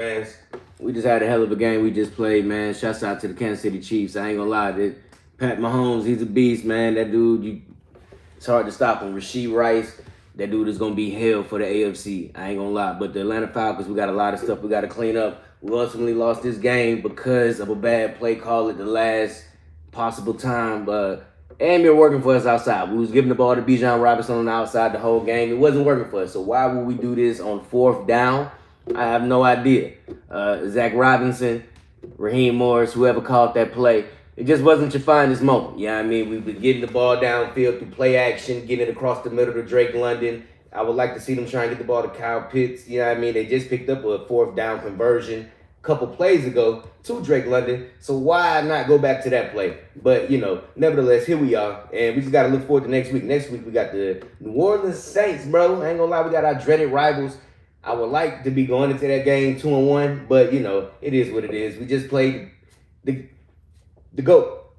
Fans, we just had a hell of a game we just played, man. Shouts out to the Kansas City Chiefs. I ain't gonna lie, Pat Mahomes, he's a beast, man. That dude, it's hard to stop him. Rasheed Rice, that dude is gonna be hell for the AFC. I ain't gonna lie. But the Atlanta Falcons, we got a lot of stuff we got to clean up. We ultimately lost this game because of a bad play call at the last possible time. And been working for us outside. We was giving the ball to Bijan Robinson on the outside the whole game. It wasn't working for us. So why would we do this on fourth down? I have no idea. Zach Robinson, Raheem Morris, whoever called that play, it just wasn't your finest moment. You know what I mean? We've been getting the ball downfield through play action, getting it across the middle to Drake London. I would like to see them try and get the ball to Kyle Pitts. You know what I mean? They just picked up a fourth down conversion a couple plays ago to Drake London. So why not go back to that play? But, nevertheless, here we are. And we just got to look forward to next week. Next week, we got the New Orleans Saints, bro. I ain't going to lie, we got our dreaded rivals. I would like to be going into that game 2-1, but, it is what it is. We just played the GOAT.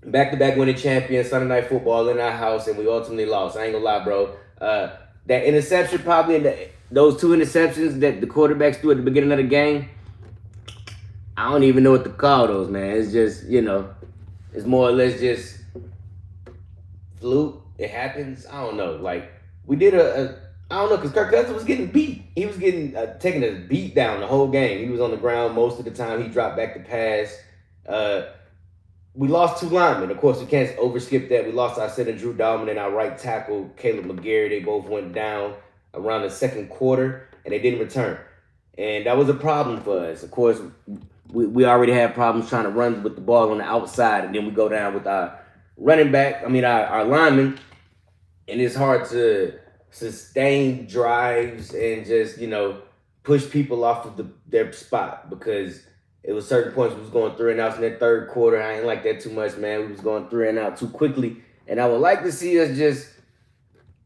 Back-to-back winning champion, Sunday Night Football in our house, and we ultimately lost. I ain't going to lie, bro. That interception, probably those two interceptions that the quarterbacks threw at the beginning of the game, I don't even know what to call those, man. It's just, it's more or less just fluke. It happens. I don't know. Like, we did I don't know, because Kirk Cousins was getting beat. He was getting taking a beat down the whole game. He was on the ground most of the time. He dropped back to pass. We lost two linemen. Of course, we can't overskip that. We lost our center, Drew Dalman, and our right tackle, Caleb McGarry. They both went down around the second quarter, and they didn't return. And that was a problem for us. Of course, we already had problems trying to run with the ball on the outside, and then we go down with our our linemen, and it's hard to sustain drives and just, push people off of their spot, because it was certain points we was going 3 and outs in that third quarter. I ain't like that too much, man. We was going 3 and out too quickly. And I would like to see us just,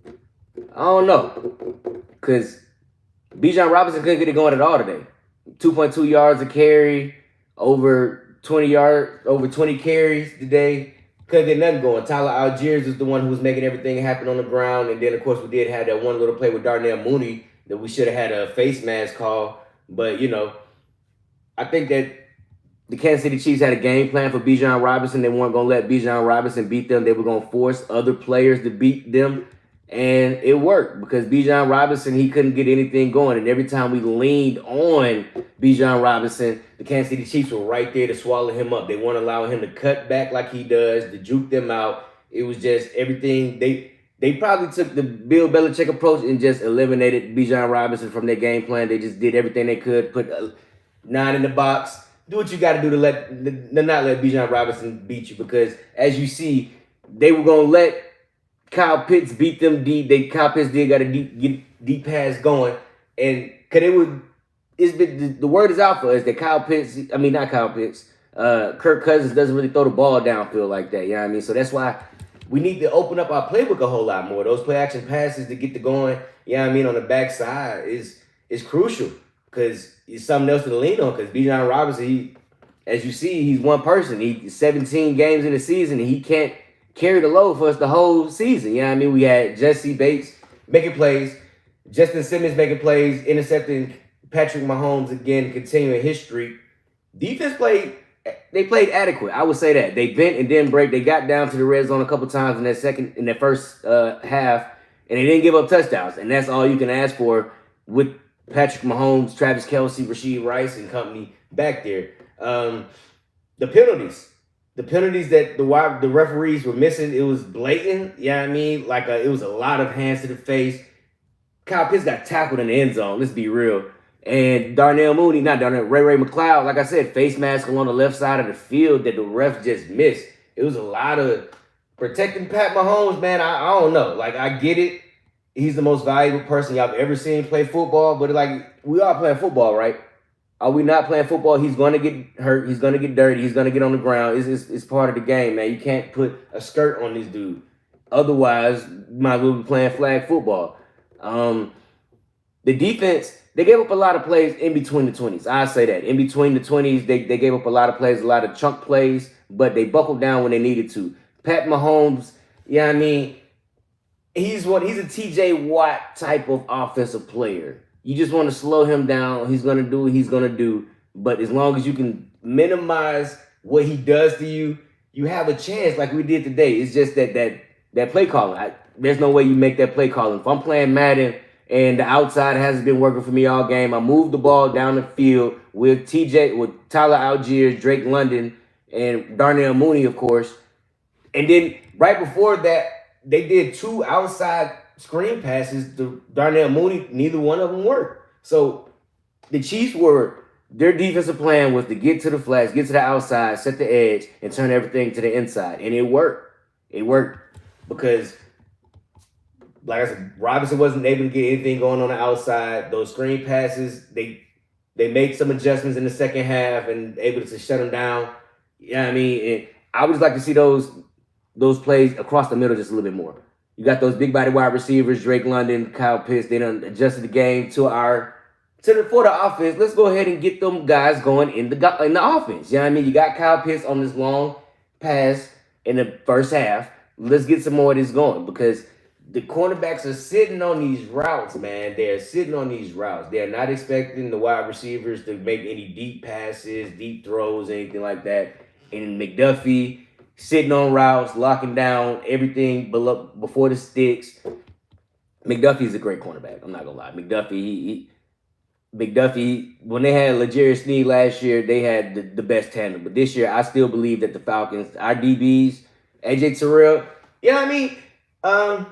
I don't know, because Bijan Robinson couldn't get it going at all today. 2.2 yards a carry, over 20 carries today. Couldn't get nothing going. Tyler Algiers is the one who was making everything happen on the ground. And then, of course, we did have that one little play with Darnell Mooney that we should have had a face mask call. But, I think that the Kansas City Chiefs had a game plan for Bijan Robinson. They weren't going to let Bijan Robinson beat them. They were going to force other players to beat them. And it worked, because Bijan Robinson, he couldn't get anything going. And every time we leaned on Bijan Robinson, the Kansas City Chiefs were right there to swallow him up. They weren't allowing him to cut back like he does, to juke them out. It was just everything. They probably took the Bill Belichick approach and just eliminated Bijan Robinson from their game plan. They just did everything they could, put 9 in the box. Do what you got to do to not let Bijan Robinson beat you, because as you see, they were going to let Kyle Pitts beat them deep. Kyle Pitts did got a deep pass going, and the word is out for us that Kirk Cousins doesn't really throw the ball downfield like that. You know what I mean? So that's why we need to open up our playbook a whole lot more. Those play action passes to get the going, you know what I mean, on the backside is crucial, because it's something else to lean on. Because Bijan Robinson, as you see, he's one person. He's 17 games in the season, and he can't carry the load for us the whole season. You know what I mean? We had Jesse Bates making plays, Justin Simmons making plays, intercepting Patrick Mahomes again, continuing his streak. Defense played adequate. I would say that. They bent and didn't break. They got down to the red zone a couple times in that first half, and they didn't give up touchdowns. And that's all you can ask for with Patrick Mahomes, Travis Kelce, Rasheed Rice, and company back there. The penalties. The penalties that the referees were missing, it was blatant. You know what I mean? Like, it was a lot of hands to the face. Kyle Pitts got tackled in the end zone. Let's be real. And Ray McLeod, like I said, face mask along the left side of the field that the ref just missed. It was a lot of protecting Pat Mahomes, man. I don't know. Like, I get it. He's the most valuable person y'all have ever seen play football. But, we are playing football, right? Are we not playing football? He's going to get hurt. He's going to get dirty. He's going to get on the ground. It's part of the game, man. You can't put a skirt on this dude. Otherwise, you might as well be playing flag football. The defense, they gave up a lot of plays in between the 20s. I say that. In between the 20s, they gave up a lot of plays, a lot of chunk plays, but they buckled down when they needed to. Pat Mahomes, you know what I mean? He's a TJ Watt type of offensive player. You just want to slow him down. He's going to do what he's going to do. But as long as you can minimize what he does to you, you have a chance like we did today. It's just that play calling. There's no way you make that play calling. If I'm playing Madden and the outside hasn't been working for me all game, I move the ball down the field with Tyler Algier, Drake London, and Darnell Mooney, of course. And then right before that, they did 2 outside screen passes to Darnell Mooney. Neither one of them worked. So the Chiefs their defensive plan was to get to the flats, get to the outside, set the edge, and turn everything to the inside. And it worked. It worked because, like I said, Robinson wasn't able to get anything going on the outside. Those screen passes, they made some adjustments in the second half and able to shut them down. You know what I mean? And I would just like to see those plays across the middle just a little bit more. You got those big body wide receivers, Drake London, Kyle Pitts. They done adjusted the game for the offense. Let's go ahead and get them guys going in the offense. You know what I mean? You got Kyle Pitts on this long pass in the first half. Let's get some more of this going because the cornerbacks are sitting on these routes, man. They're sitting on these routes. They're not expecting the wide receivers to make any deep passes, deep throws, anything like that. And McDuffie sitting on routes, locking down everything before the sticks. McDuffie's a great cornerback. I'm not going to lie. McDuffie, when they had L'Jarius Sneed last year, they had the best tandem. But this year, I still believe that the Falcons, our DBs, AJ Terrell, you know what I mean? I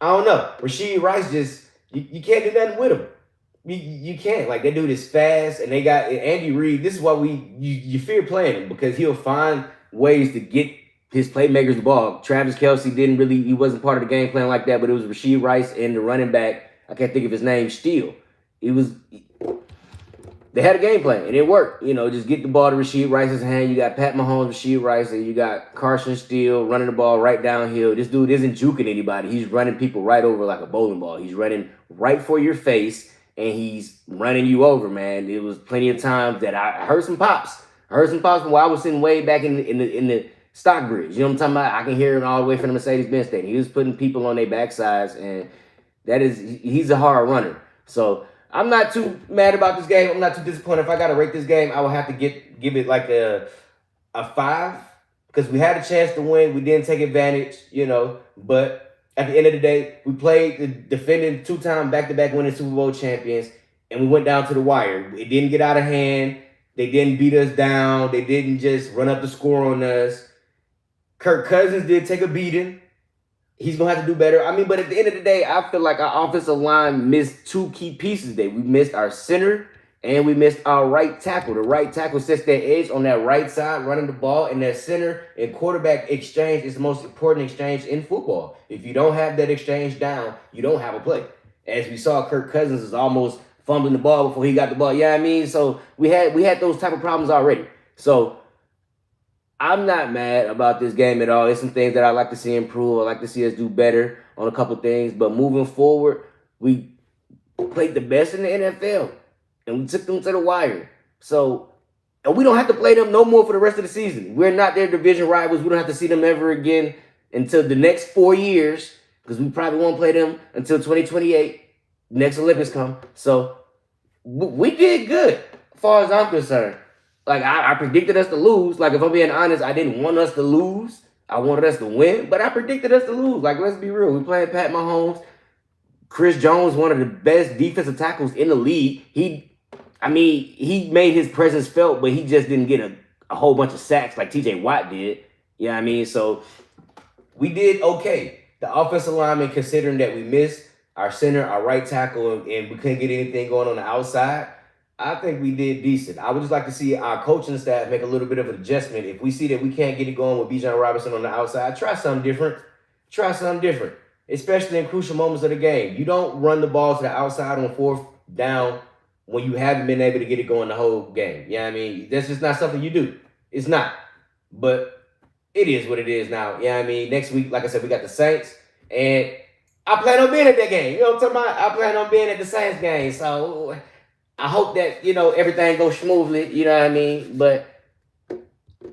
don't know. Rashee Rice you can't do nothing with him. You can't. Like, that dude is fast, and they got Andy Reid. This is why you fear playing him because he'll find ways to get his playmakers the ball. Travis Kelce he wasn't part of the game plan like that, but it was Rashee Rice and the running back. I can't think of his name. Steele. They had a game plan and it worked. You know, just get the ball to Rashee Rice's hand. You got Pat Mahomes, Rashee Rice, and you got Carson Steele running the ball right downhill. This dude isn't juking anybody. He's running people right over like a bowling ball. He's running right for your face and he's running you over, man. It was plenty of times that I heard some pops. While I was sitting way back in the stock bridge. You know what I'm talking about? I can hear him all the way from the Mercedes-Benz Stadium. He was putting people on their backsides, and he's a hard runner. So I'm not too mad about this game. I'm not too disappointed. If I got to rate this game, I will have to give it like a 5 because we had a chance to win. We didn't take advantage, you know. But at the end of the day, we played the defending 2-time back-to-back winning Super Bowl champions, and we went down to the wire. It didn't get out of hand. They didn't beat us down. They didn't just run up the score on us. Kirk Cousins did take a beating. He's going to have to do better. I mean, but at the end of the day, I feel like our offensive line missed 2 key pieces today. We missed our center and we missed our right tackle. The right tackle sets that edge on that right side, running the ball, and that center and quarterback exchange is the most important exchange in football. If you don't have that exchange down, you don't have a play. As we saw, Kirk Cousins is almost fumbling the ball before he got the ball. Yeah, I mean, so we had those type of problems already. So I'm not mad about this game at all. There's some things that I like to see improve. I like to see us do better on a couple things. But moving forward, we played the best in the NFL, and we took them to the wire. So, and we don't have to play them no more for the rest of the season. We're not their division rivals. We don't have to see them ever again until the next 4 years because we probably won't play them until 2028. Next Olympics come. So we did good as far as I'm concerned. Like, I predicted us to lose. Like, if I'm being honest, I didn't want us to lose. I wanted us to win, but I predicted us to lose. Like, let's be real. We playing Pat Mahomes. Chris Jones, one of the best defensive tackles in the league. He made his presence felt, but he just didn't get a whole bunch of sacks like TJ Watt did. You know what I mean? So we did okay. The offensive lineman, considering that we missed our center, our right tackle, and we couldn't get anything going on the outside, I think we did decent. I would just like to see our coaching staff make a little bit of an adjustment. If we see that we can't get it going with Bijan Robinson on the outside, try something different. Especially in crucial moments of the game. You don't run the ball to the outside on 4th down when you haven't been able to get it going the whole game. You know what I mean? That's just not something you do. It's not. But it is what it is now. You know what I mean? Next week, like I said, we got the Saints. And I plan on being at that game. You know what I'm talking about? I plan on being at the Saints game. So I hope that, everything goes smoothly. You know what I mean? But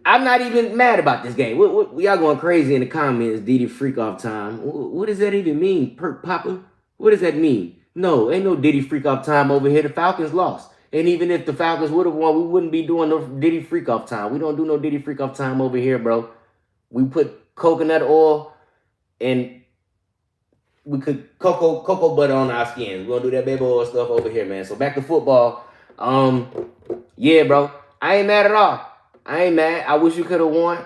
I'm not even mad about this game. Y'all going crazy in the comments, Didi Freak Off Time. What does that even mean, Perk Papa? What does that mean? No, ain't no Diddy freak off time over here. The Falcons lost. And even if the Falcons would have won, we wouldn't be doing no Diddy freak off time. We don't do no Diddy freak off time over here, bro. We put coconut oil and we could cocoa butter on our skins. We're gonna do that baby oil stuff over here, man. So back to football. Yeah, bro. I ain't mad at all. I ain't mad. I wish you could have won.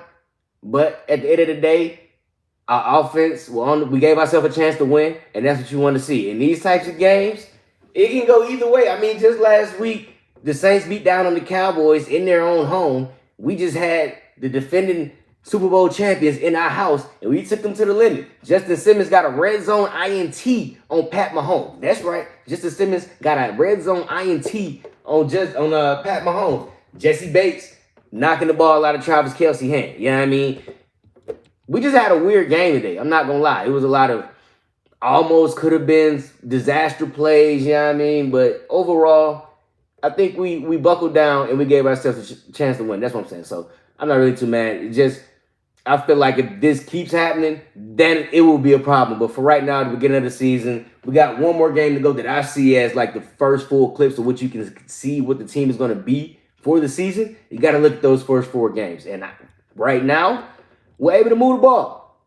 But at the end of the day, our offense, we gave ourselves a chance to win, and that's what you want to see. In these types of games, it can go either way. I mean, just last week, the Saints beat down on the Cowboys in their own home. We just had the defending Super Bowl champions in our house, and we took them to the limit. Justin Simmons got a red zone INT on Pat Mahomes. That's right. Justin Simmons got a red zone INT on Pat Mahomes. Jesse Bates knocking the ball out of Travis Kelce's hand. You know what I mean? We just had a weird game today. I'm not going to lie. It was a lot of almost could have been disaster plays, you know what I mean? But overall, I think we buckled down and we gave ourselves a chance to win. That's what I'm saying. So I'm not really too mad. It just, I feel like if this keeps happening, then it will be a problem. But for right now, at the beginning of the season, we got one more game to go that I see as like the first full clips of what you can see what the team is going to be for the season. You got to look at those first 4 games. And right now, we're able to move the ball.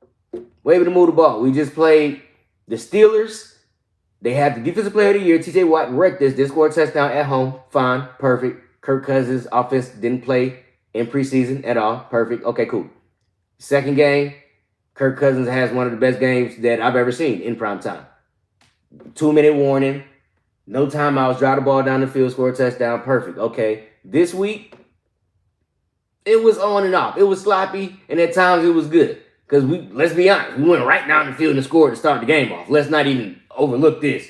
We're able to move the ball. We just played the Steelers. They had the Defensive Player of the Year. TJ Watt wrecked this. They scored a touchdown at home. Fine. Perfect. Kirk Cousins' offense didn't play in preseason at all. Perfect. Okay, cool. Second game, Kirk Cousins has one of the best games that I've ever seen in prime time. 2-minute warning. No timeouts. Drive the ball down the field. Score a touchdown. Perfect. Okay. This week, it was on and off. It was sloppy, and at times it was good. Because let's be honest, we went right down the field and scored to start the game off. Let's not even overlook this.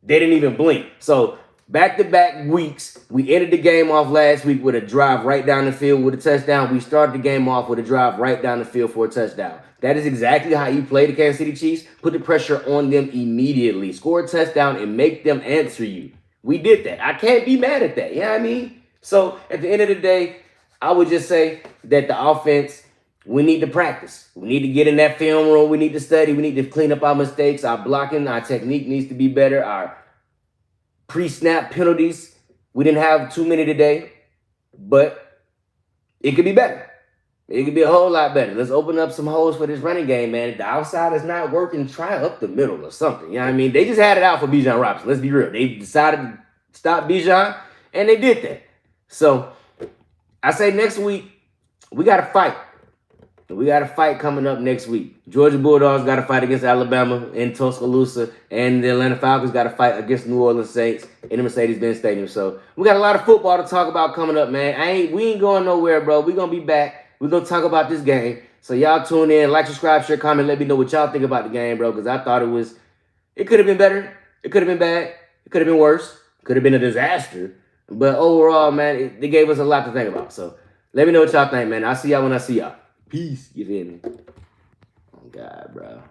They didn't even blink. So back-to-back weeks, we ended the game off last week with a drive right down the field with a touchdown. We started the game off with a drive right down the field for a touchdown. That is exactly how you play the Kansas City Chiefs. Put the pressure on them immediately. Score a touchdown and make them answer you. We did that. I can't be mad at that. You know what I mean? So at the end of the day, I would just say that the offense, we need to practice. We need to get in that film room. We need to study. We need to clean up our mistakes. Our blocking, our technique needs to be better. Our pre-snap penalties, we didn't have too many today, but it could be better. It could be a whole lot better. Let's open up some holes for this running game, man. If the outside is not working, try up the middle or something. You know what I mean? They just had it out for Bijan Robinson. Let's be real. They decided to stop Bijan, and they did that. So I say next week, we got to fight. We got a fight coming up next week. Georgia Bulldogs got to fight against Alabama in Tuscaloosa, and the Atlanta Falcons got to fight against New Orleans Saints in the Mercedes-Benz Stadium. So we got a lot of football to talk about coming up, man. We ain't going nowhere, bro. We going to be back. We're going to talk about this game. So y'all tune in, like, subscribe, share, comment, let me know what y'all think about the game, bro, because I thought it could have been better. It could have been bad. It could have been worse. It could have been a disaster. But overall, man, they gave us a lot to think about. So let me know what y'all think, man. I'll see y'all when I see y'all. Peace. You feel me? Oh, God, bro.